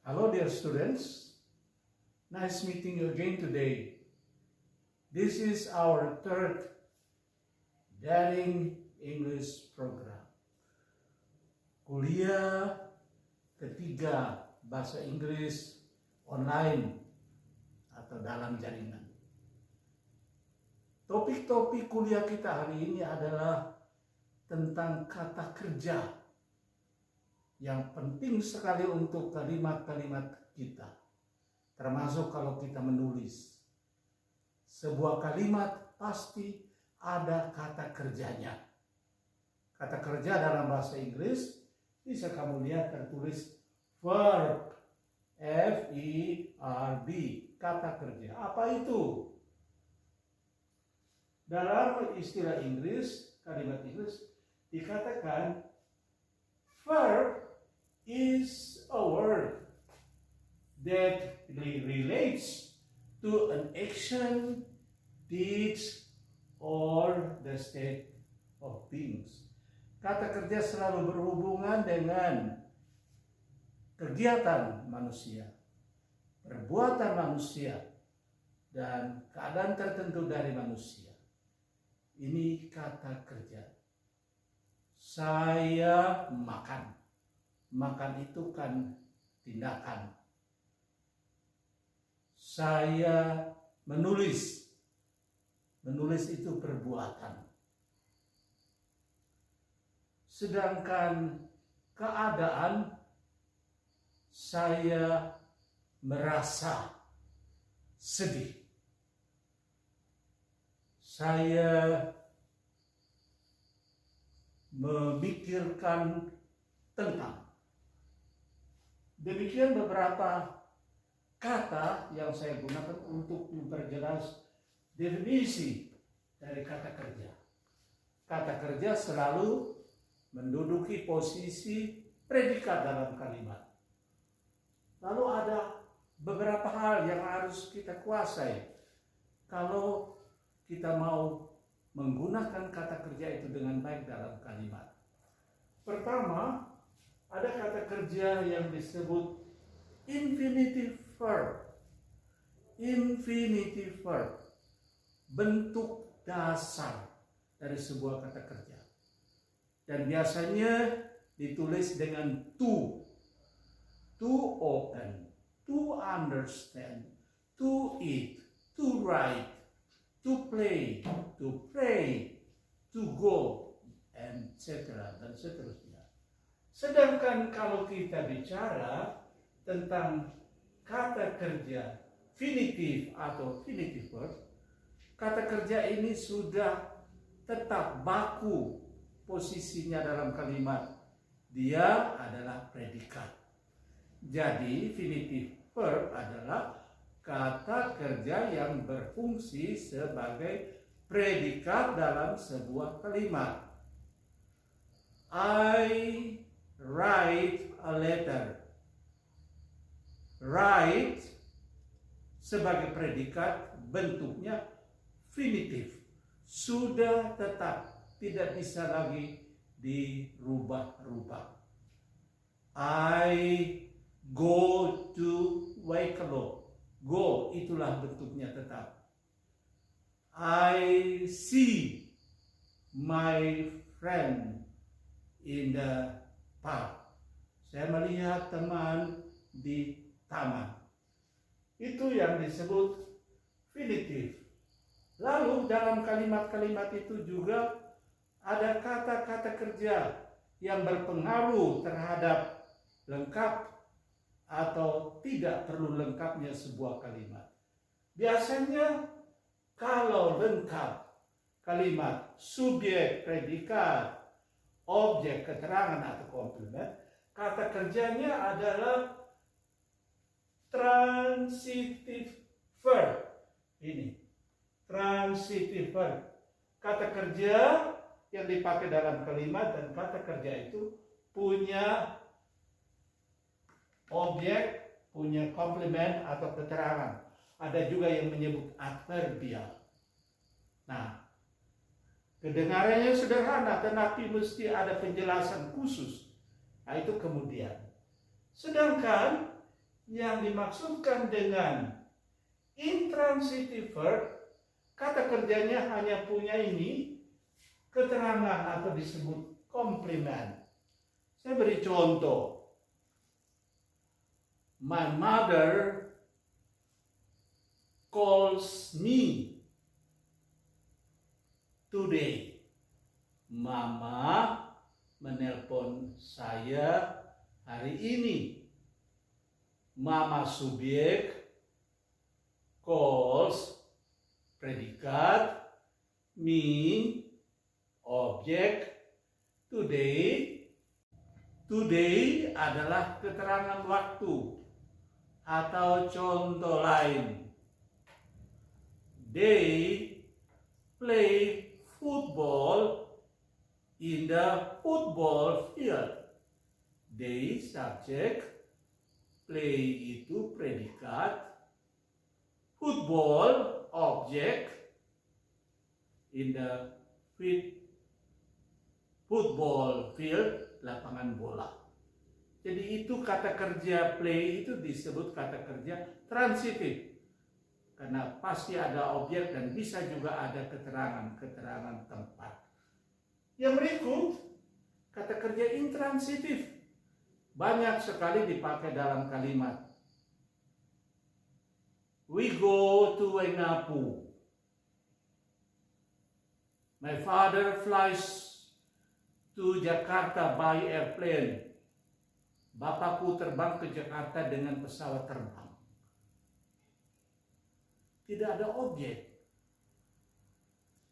Hello dear students, nice meeting you again today. This is our third Daring English program. Kuliah ketiga bahasa Inggris online atau dalam jaringan. Topik-topik kuliah kita hari ini adalah tentang kata kerja yang penting sekali untuk kalimat-kalimat kita, termasuk kalau kita menulis. Sebuah kalimat pasti ada kata kerjanya. Kata kerja dalam bahasa Inggris bisa kamu lihat tertulis verb, V-E-R-B, kata kerja. Apa itu? Dalam istilah Inggris, kalimat Inggris dikatakan verb is a word that relates to an action, deeds, or the state of things. Kata kerja selalu berhubungan dengan kegiatan manusia, perbuatan manusia, dan keadaan tertentu dari manusia. Ini kata kerja. Saya makan. Makan itu kan tindakan. Saya menulis. Menulis itu perbuatan. Sedangkan keadaan, saya merasa sedih. Saya memikirkan tentang. Demikian beberapa kata yang saya gunakan untuk memperjelas definisi dari kata kerja. Kata kerja selalu menduduki posisi predikat dalam kalimat. Lalu ada beberapa hal yang harus kita kuasai kalau kita mau menggunakan kata kerja itu dengan baik dalam kalimat. Pertama, ada kata kerja yang disebut infinitive verb. Infinitive verb, bentuk dasar dari sebuah kata kerja. Dan biasanya ditulis dengan to open, to understand, to eat, to write, to play, to pray, to go, etc. dan seterusnya. Sedangkan kalau kita bicara tentang kata kerja finitif atau finitive verb, kata kerja ini sudah tetap baku posisinya dalam kalimat. Dia adalah predikat. Jadi finitive verb adalah kata kerja yang berfungsi sebagai predikat dalam sebuah kalimat. I write a letter. Write sebagai predikat bentuknya finitif. Sudah tetap, tidak bisa lagi dirubah-rubah. I go to Waikolo. Go, itulah bentuknya tetap. I see my friend in the park. Saya melihat teman di taman. Itu yang disebut finitif. Lalu dalam kalimat-kalimat itu juga ada kata-kata kerja yang berpengaruh terhadap lengkap atau tidak perlu lengkapnya sebuah kalimat. Biasanya kalau lengkap kalimat subjek, predikat, objek, keterangan atau komplement, kata kerjanya adalah transitive verb. Ini transitive verb, kata kerja yang dipakai dalam kalimat, dan kata kerja itu punya objek, punya komplement atau keterangan. Ada juga yang menyebut adverbial. Nah, kedengarannya sederhana, tetapi mesti ada penjelasan khusus. Nah, itu kemudian. Sedangkan yang dimaksudkan dengan intransitive verb, kata kerjanya hanya punya ini, keterangan atau disebut komplement. Saya beri contoh. My mother calls me today. Mama menelpon saya hari ini. Mama subjek, calls predikat, me objek, today. Today adalah keterangan waktu atau contoh lain. They play football in the football field. They subjek, play itu predikat, football objek, in the football field, lapangan bola. Jadi itu kata kerja play itu disebut kata kerja transitif. Karena pasti ada objek dan bisa juga ada keterangan tempat. Yang berikut, kata kerja intransitif. Banyak sekali dipakai dalam kalimat. We go to Waingapu. My father flies to Jakarta by airplane. Bapakku terbang ke Jakarta dengan pesawat terbang. Tidak ada objek.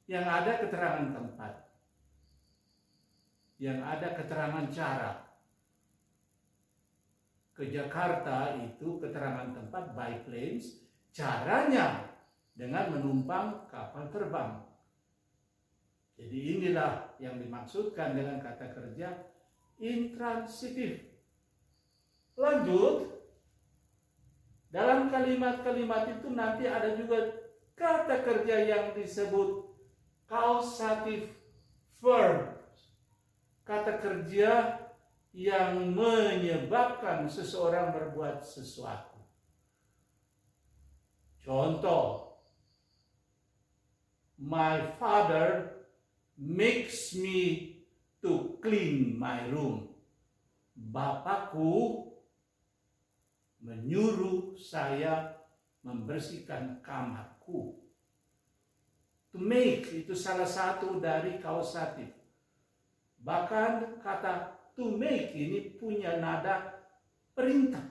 Yang ada keterangan tempat. Yang ada keterangan cara. Ke Jakarta itu keterangan tempat by planes, caranya dengan menumpang kapal terbang. Jadi inilah yang dimaksudkan dengan kata kerja intransitif. Lanjut, dalam kalimat-kalimat itu nanti ada juga kata kerja yang disebut causative verb. Kata kerja yang menyebabkan seseorang berbuat sesuatu. Contoh, my father makes me to clean my room. Bapakku menyuruh saya membersihkan kamarku. To make itu salah satu dari kausatif. Bahkan kata to make ini punya nada perintah.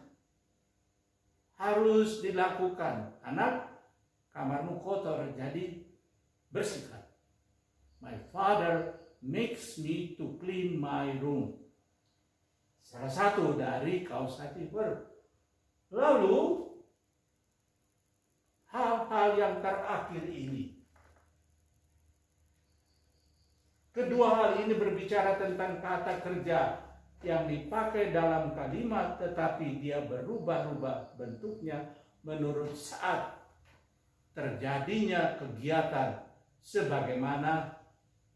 Harus dilakukan. Anak, kamarmu kotor, jadi bersihkan. My father makes me to clean my room. Salah satu dari causative verb. Lalu, hal-hal yang terakhir ini. Kedua hal ini berbicara tentang kata kerja yang dipakai dalam kalimat tetapi dia berubah-ubah bentuknya menurut saat terjadinya kegiatan sebagaimana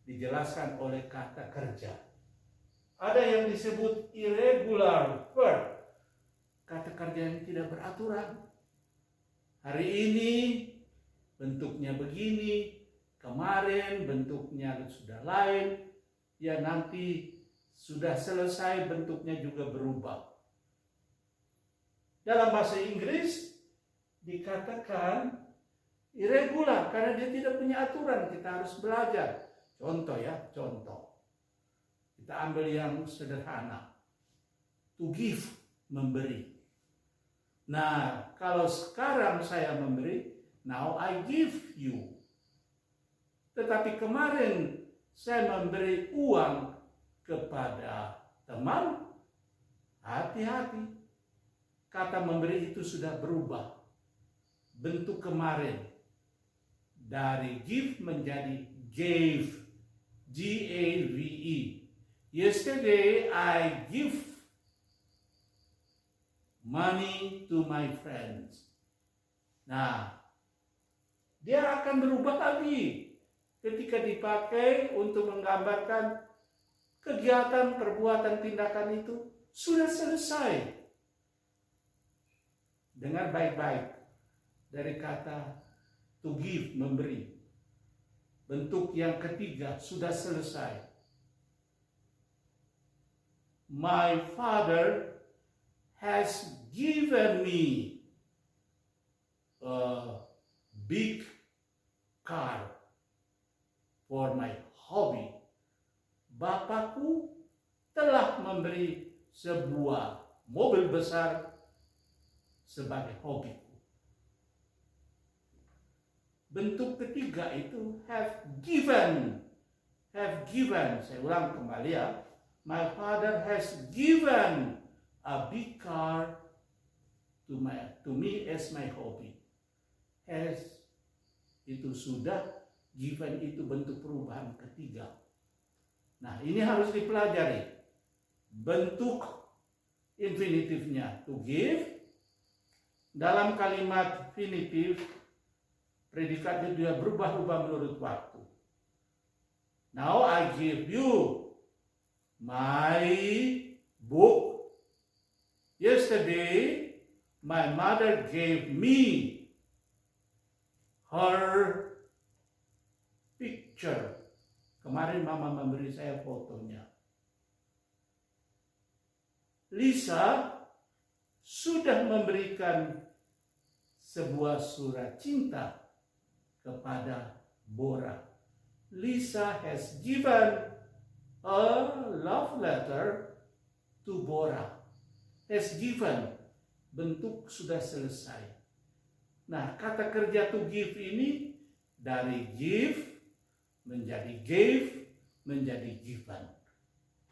dijelaskan oleh kata kerja. Ada yang disebut irregular verb, kata kerja yang tidak beraturan. Hari ini bentuknya begini, kemarin bentuknya sudah lain, ya nanti sudah selesai bentuknya juga berubah. Dalam bahasa Inggris dikatakan irregular karena dia tidak punya aturan, kita harus belajar. Contoh ya, contoh. Kita ambil yang sederhana. To give, memberi. Nah, kalau sekarang saya memberi, now I give you. Tetapi kemarin saya memberi uang kepada teman, hati-hati. Kata memberi itu sudah berubah. Bentuk kemarin. Dari give menjadi gave. G-A-V-E. Yesterday I give money to my friends. Nah, dia akan berubah lagi ketika dipakai untuk menggambarkan kegiatan, perbuatan, tindakan itu sudah selesai. Dengar baik-baik. Dari kata to give, memberi. Bentuk yang ketiga sudah selesai. My Father has given me a big car for my hobby. Bapakku telah memberi sebuah mobil besar sebagai hobiku. Bentuk ketiga itu have given. Have given. Saya ulang kembali ya. My father has given a big car to me as my hobby. Has itu sudah, given itu bentuk perubahan ketiga. Nah, ini harus dipelajari. Bentuk infinitifnya to give. Dalam kalimat infinitif, predikatnya dia berubah-ubah menurut waktu. Now I give you my book. Yesterday, my mother gave me her picture. Kemarin mama memberi saya fotonya. Lisa sudah memberikan sebuah surat cinta kepada Bora. Lisa has given a love letter to Bora. Has given, bentuk sudah selesai. Nah, kata kerja to give ini dari give menjadi gave menjadi given.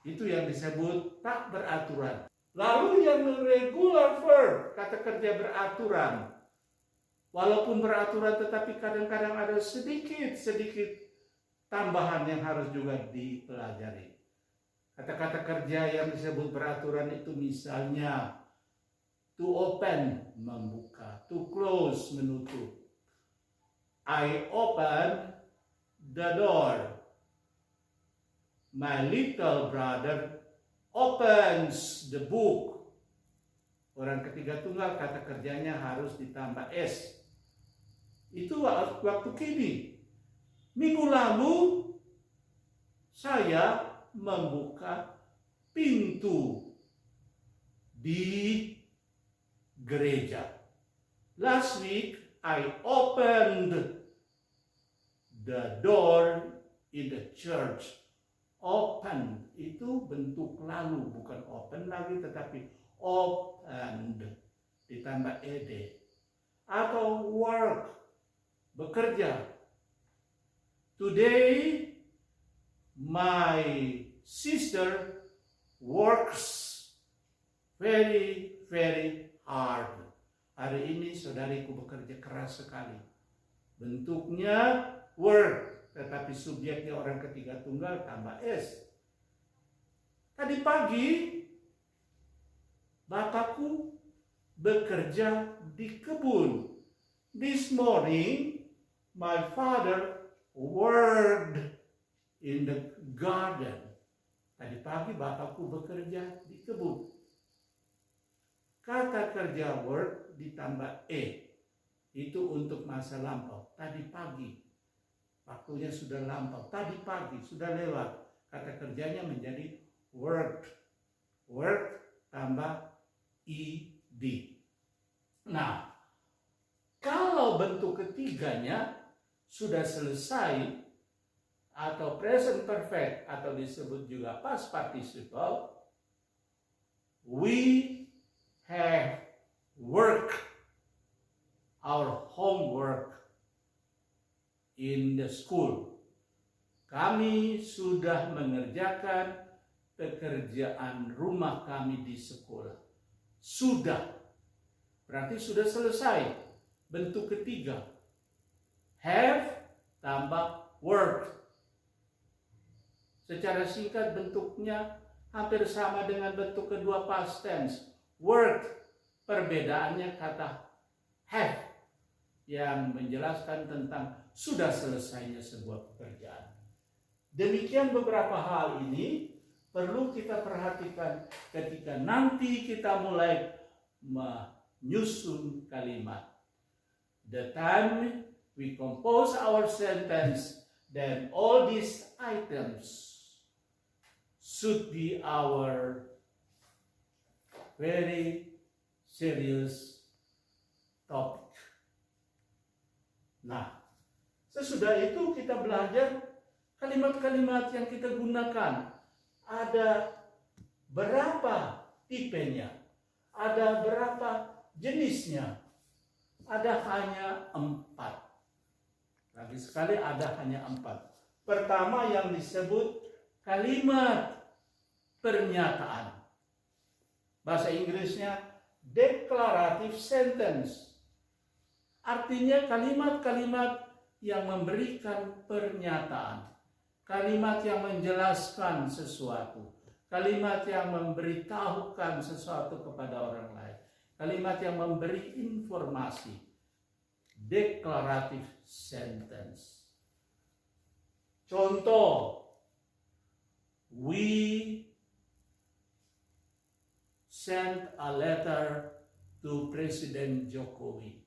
Itu yang disebut tak beraturan. Lalu yang regular verb, kata kerja beraturan. Walaupun beraturan tetapi kadang-kadang ada sedikit tambahan yang harus juga dipelajari. Kata-kata kerja yang disebut beraturan itu misalnya to open, membuka, to close, menutup. I open the door. My little brother opens the book. Orang ketiga tunggal kata kerjanya harus ditambah S. Itu waktu kini. Minggu lalu saya membuka pintu di gereja. Last week I opened the door in the church. Open itu bentuk lalu, bukan open lagi tetapi opened ditambah ed. Atau work, bekerja. Today my sister works very hard. Hari ini saudariku bekerja keras sekali. Bentuknya work, tetapi subjeknya orang ketiga tunggal tambah S. Tadi pagi bapakku bekerja di kebun. This morning my father worked in the garden. Tadi pagi bapakku bekerja di kebun. Kata kerja work ditambah E. Itu untuk masa lampau. Tadi pagi. Waktunya sudah lampau. Tadi pagi sudah lewat. Kata kerjanya menjadi worked. Work tambah ed. Nah, kalau bentuk ketiganya sudah selesai atau present perfect atau disebut juga past participle, we have work our homework in the school. Kami sudah mengerjakan pekerjaan rumah kami di sekolah. Sudah. Berarti sudah selesai. Bentuk ketiga. Have tambah work. Secara singkat bentuknya hampir sama dengan bentuk kedua past tense. Work. Perbedaannya kata have yang menjelaskan tentang sudah selesainya sebuah pekerjaan. Demikian beberapa hal ini perlu kita perhatikan ketika nanti kita mulai nyusun kalimat. The time we compose our sentence, then all these items should be our very serious topic. Nah, sesudah itu kita belajar kalimat-kalimat yang kita gunakan. Ada berapa tipenya? Ada berapa jenisnya? Ada hanya 4. Lagi sekali ada hanya 4. Pertama yang disebut kalimat pernyataan. Bahasa Inggrisnya declarative sentence. Artinya kalimat-kalimat yang memberikan pernyataan. Kalimat yang menjelaskan sesuatu. Kalimat yang memberitahukan sesuatu kepada orang lain. Kalimat yang memberi informasi. Declarative sentence. Contoh, we sent a letter to Presiden Jokowi.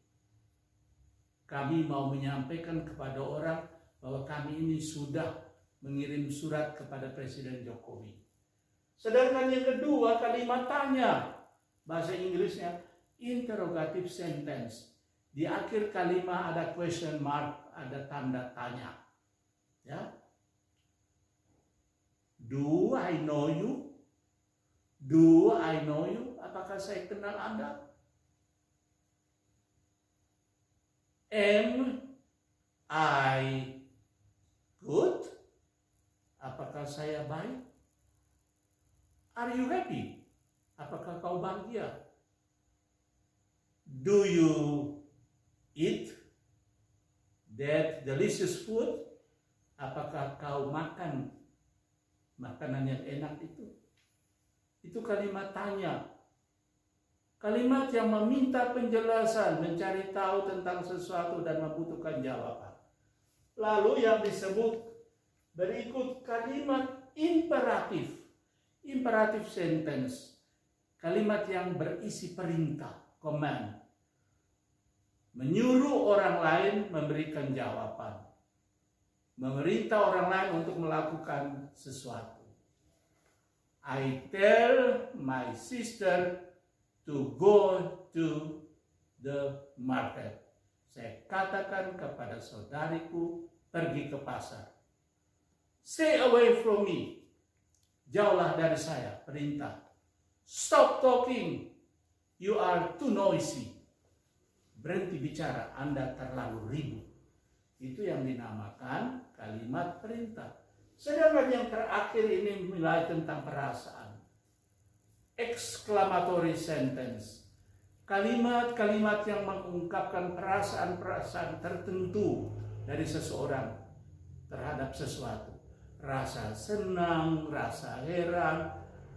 Kami mau menyampaikan kepada orang bahwa kami ini sudah mengirim surat kepada Presiden Jokowi. Sedangkan yang kedua kalimat tanya. Bahasa Inggrisnya interrogative sentence. Di akhir kalimat ada question mark, ada tanda tanya. Ya. Do I know you? Do I know you? Apakah saya kenal Anda? Am I good? Apakah saya baik? Are you happy? Apakah kau bahagia? Do you eat that delicious food? Apakah kau makan makanan yang enak itu? Itu kalimat tanya. Kalimat yang meminta penjelasan, mencari tahu tentang sesuatu dan membutuhkan jawaban. Lalu yang disebut berikut kalimat imperatif. Imperative sentence. Kalimat yang berisi perintah, command. Menyuruh orang lain memberikan jawaban. Memerintah orang lain untuk melakukan sesuatu. I tell my sister to go to the market. Saya katakan kepada saudariku pergi ke pasar. Stay away from me. Jauhlah dari saya, perintah. Stop talking. You are too noisy. Berhenti bicara, Anda terlalu ribut. Itu yang dinamakan kalimat perintah. Sedangkan yang terakhir ini mulai tentang perasaan. Exclamatory sentence. Kalimat-kalimat yang mengungkapkan perasaan-perasaan tertentu dari seseorang terhadap sesuatu. Rasa senang, rasa heran,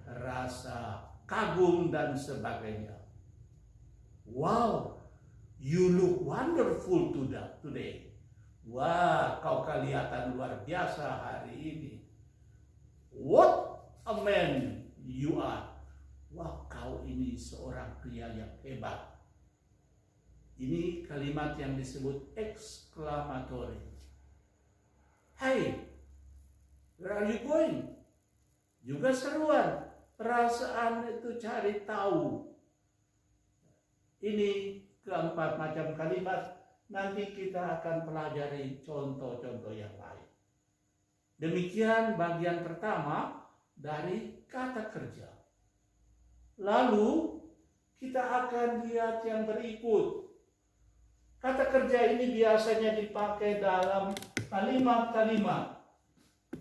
rasa kagum, dan sebagainya. Wow, you look wonderful today. Wah, kau kelihatan luar biasa hari ini. What a man you are. Wah, kau ini seorang pria yang hebat. Ini kalimat yang disebut exclamatory. Hey, where are you going? Juga seruan. Perasaan itu cari tahu. Ini keempat macam kalimat. Nanti kita akan pelajari contoh-contoh yang lain. Demikian bagian pertama dari kata kerja. Lalu kita akan lihat yang berikut. Kata kerja ini biasanya dipakai dalam kalimat-kalimat.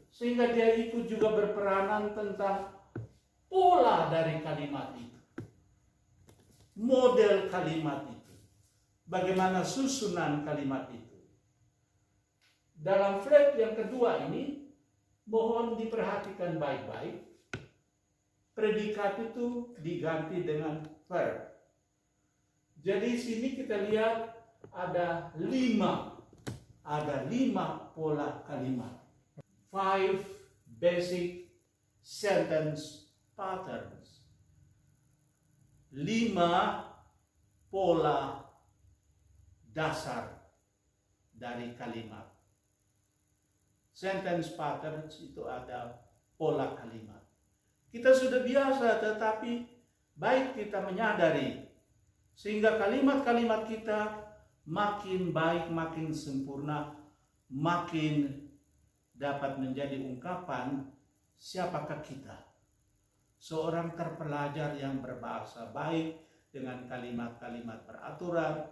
Sehingga dia ikut juga berperanan tentang pola dari kalimat itu. Model kalimat itu. Bagaimana susunan kalimat itu. Dalam flag yang kedua ini, mohon diperhatikan baik-baik. Predikat itu diganti dengan verb. Jadi sini kita lihat ada 5 pola kalimat. 5 basic sentence patterns. 5 pola dasar dari kalimat. Sentence patterns itu ada pola kalimat. Kita sudah biasa, tetapi baik kita menyadari sehingga kalimat-kalimat kita makin baik, makin sempurna, makin dapat menjadi ungkapan siapakah kita. Seorang terpelajar yang berbahasa baik dengan kalimat-kalimat beraturan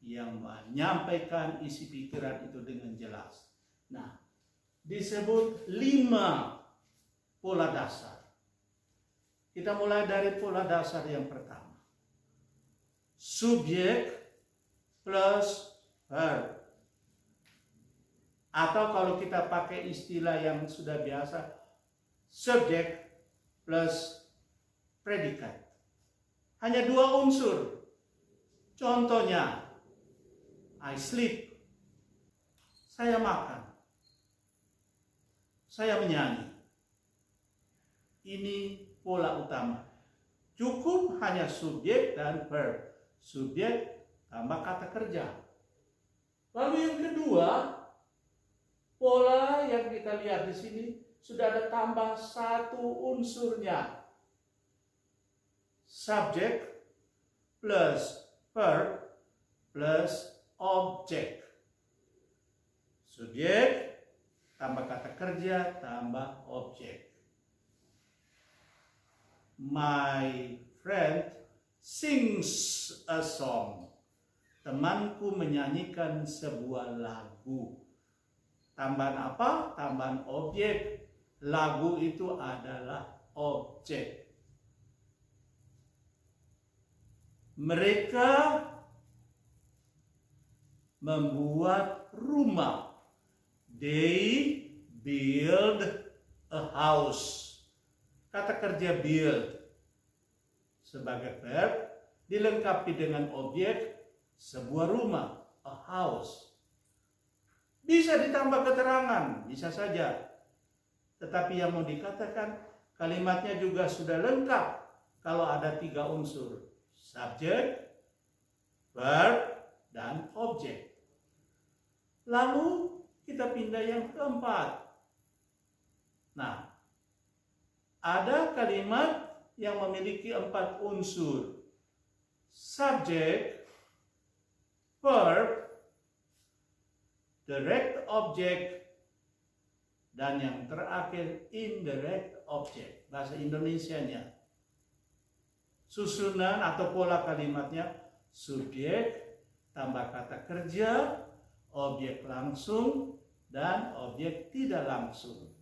yang menyampaikan isi pikiran itu dengan jelas. Nah, disebut 5 pola dasar. Kita mulai dari pola dasar yang pertama. Subjek plus verb. Atau kalau kita pakai istilah yang sudah biasa, subjek plus predikat. Hanya 2 unsur. Contohnya, I sleep. Saya makan. Saya menyanyi. Ini pola utama. Cukup hanya subjek dan verb. Subjek tambah kata kerja. Lalu yang kedua, pola yang kita lihat di sini sudah ada tambah 1 unsurnya. Subjek plus verb plus objek. Subjek tambah kata kerja tambah objek. My friend sings a song. Temanku menyanyikan sebuah lagu. Tambahan apa? Tambahan objek. Lagu itu adalah objek. Mereka membuat rumah. They build a house. Kata kerja build sebagai verb dilengkapi dengan objek sebuah rumah, a house. Bisa ditambah keterangan, bisa saja. Tetapi yang mau dikatakan, kalimatnya juga sudah lengkap kalau ada 3 unsur. Subjek, verb, dan objek. Lalu kita pindah yang keempat. Nah, ada kalimat yang memiliki 4 unsur. Subjek, verb, direct object, dan yang terakhir indirect object. Bahasa Indonesianya. Susunan atau pola kalimatnya subjek tambah kata kerja, objek langsung, dan objek tidak langsung.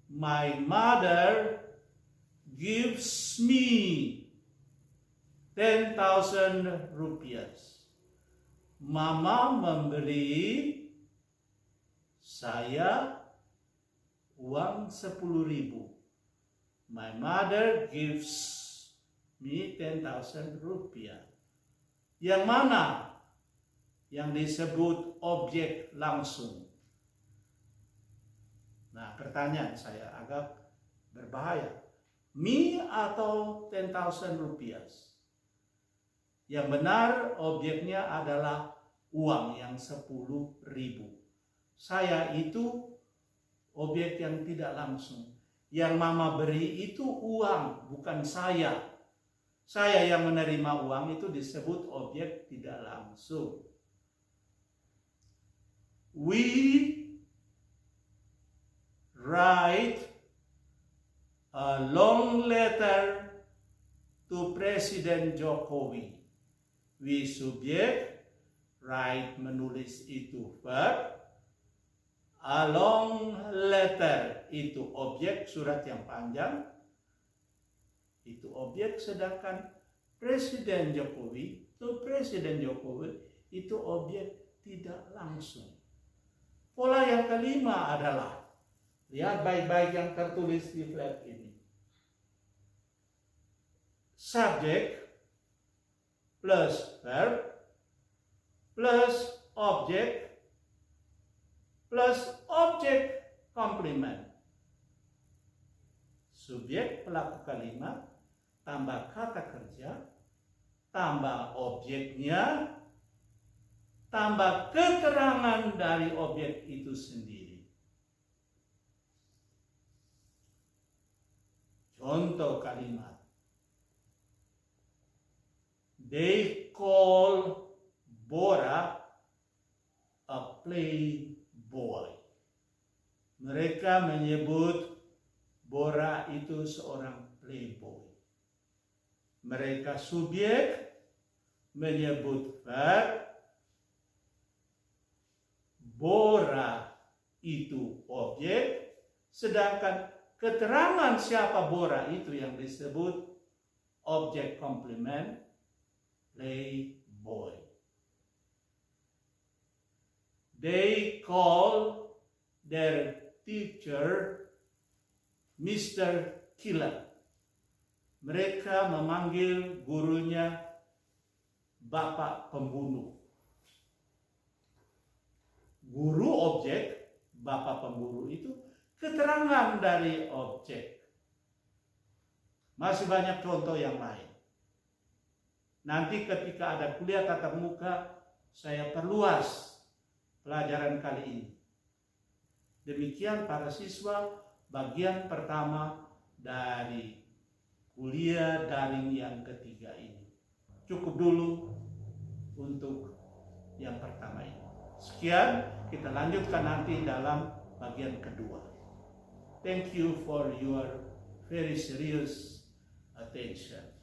My mother gives me 10,000 rupiahs. Mama memberi saya uang 10.000. My mother gives me 10,000 rupiah. Yang mana yang disebut objek langsung? Nah, pertanyaan saya agak berbahaya. Me atau 10,000 rupiah? Yang benar objeknya adalah uang yang 10.000. Saya itu objek yang tidak langsung. Yang mama beri itu uang, bukan saya. Saya yang menerima uang itu disebut objek tidak langsung. We write a long letter to Presiden Jokowi. We subjek, write menulis itu verb. A long letter itu objek, surat yang panjang itu objek, sedangkan Presiden Jokowi itu objek tidak langsung. Pola yang kelima adalah, lihat baik-baik yang tertulis di flag ini. Subjek plus verb plus objek plus objek komplement. Subjek pelaku kalimat tambah kata kerja tambah objeknya, tambah keterangan dari objek itu sendiri. Contoh kalimat. They call Bora a playboy. Mereka menyebut Bora itu seorang playboy. Mereka subjek menyebut verb, Bora itu objek, sedangkan keterangan siapa Bora itu yang disebut objek komplement, playboy. They call their teacher Mr. Killer. Mereka memanggil gurunya Bapak Pembunuh. Guru objek, Bapak Pemburu itu keterangan dari objek. Masih banyak contoh yang lain. Nanti ketika ada kuliah tatap muka, saya perluas pelajaran kali ini. Demikian para siswa, bagian pertama dari kuliah daring yang ketiga ini. Cukup dulu untuk yang pertama ini. Sekian, kita lanjutkan nanti dalam bagian kedua. Thank you for your very serious attention.